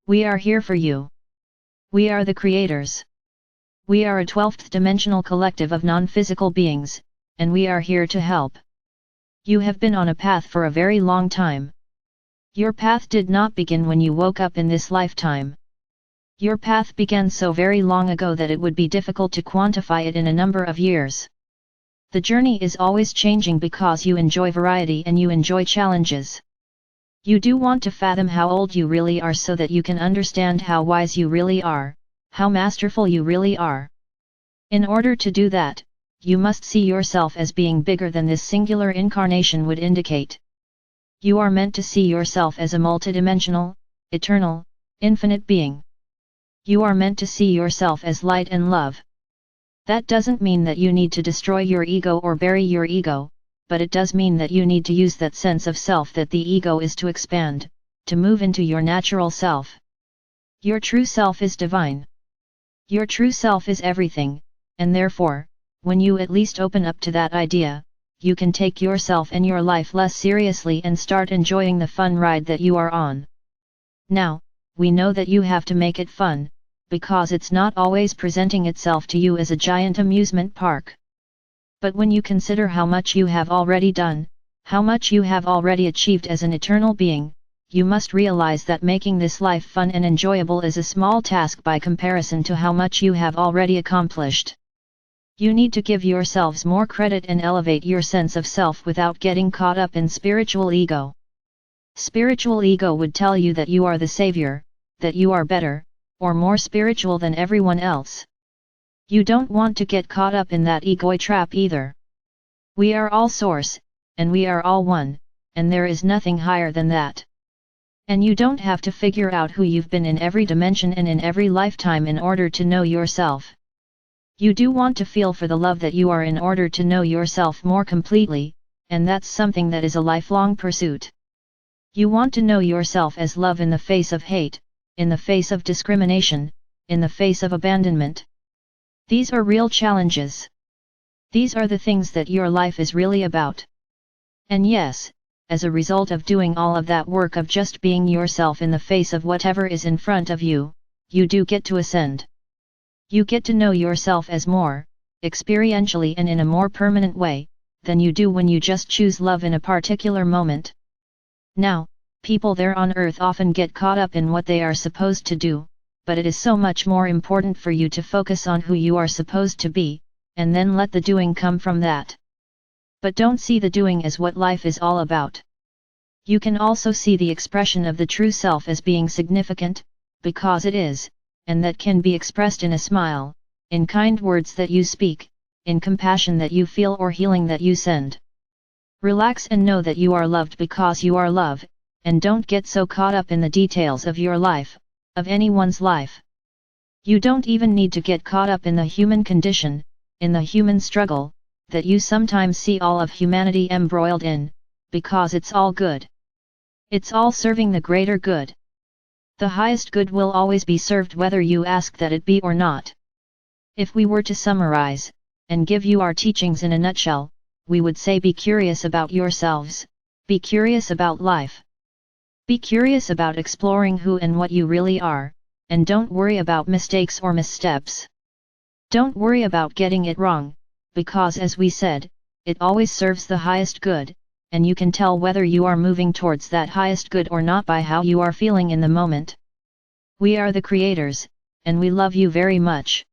We are here for you. We are the creators. We are a 12th dimensional collective of non-physical beings, and we are here to help. You have been on a path for a very long time. Your path did not begin when you woke up in this lifetime. Your path began so very long ago that it would be difficult to quantify it in a number of years. The journey is always changing because you enjoy variety and you enjoy challenges. You do want to fathom how old you really are so that you can understand how wise you really are, how masterful you really are. In order to do that, you must see yourself as being bigger than this singular incarnation would indicate. You are meant to see yourself as a multidimensional, eternal, infinite being. You are meant to see yourself as light and love. That doesn't mean that you need to destroy your ego or bury your ego, but it does mean that you need to use that sense of self that the ego is to expand, to move into your natural self. Your true self is divine. Your true self is everything, and therefore, when you at least open up to that idea, you can take yourself and your life less seriously and start enjoying the fun ride that you are on. Now, we know that you have to make it fun, because it's not always presenting itself to you as a giant amusement park. But when you consider how much you have already done, how much you have already achieved as an eternal being, you must realize that making this life fun and enjoyable is a small task by comparison to how much you have already accomplished. You need to give yourselves more credit and elevate your sense of self without getting caught up in spiritual ego. Spiritual ego would tell you that you are the savior, that you are better, or more spiritual than everyone else. You don't want to get caught up in that ego trap either. We are all source, and we are all one, and there is nothing higher than that. And you don't have to figure out who you've been in every dimension and in every lifetime in order to know yourself. You do want to feel for the love that you are in order to know yourself more completely, and that's something that is a lifelong pursuit. You want to know yourself as love in the face of hate, in the face of discrimination, in the face of abandonment. These are real challenges. These are the things that your life is really about. And yes, as a result of doing all of that work of just being yourself in the face of whatever is in front of you, you do get to ascend. You get to know yourself as more, experientially and in a more permanent way, than you do when you just choose love in a particular moment. Now, people there on earth often get caught up in what they are supposed to do, but it is so much more important for you to focus on who you are supposed to be, and then let the doing come from that. But don't see the doing as what life is all about. You can also see the expression of the true self as being significant, because it is, and that can be expressed in a smile, in kind words that you speak, in compassion that you feel or healing that you send. Relax and know that you are loved because you are love, and don't get so caught up in the details of your life, of anyone's life. You don't even need to get caught up in the human condition, in the human struggle, that you sometimes see all of humanity embroiled in, because it's all good. It's all serving the greater good. The highest good will always be served whether you ask that it be or not. If we were to summarize, and give you our teachings in a nutshell, we would say be curious about yourselves, be curious about life. Be curious about exploring who and what you really are, and don't worry about mistakes or missteps. Don't worry about getting it wrong, because as we said, it always serves the highest good, and you can tell whether you are moving towards that highest good or not by how you are feeling in the moment. We are the creators, and we love you very much.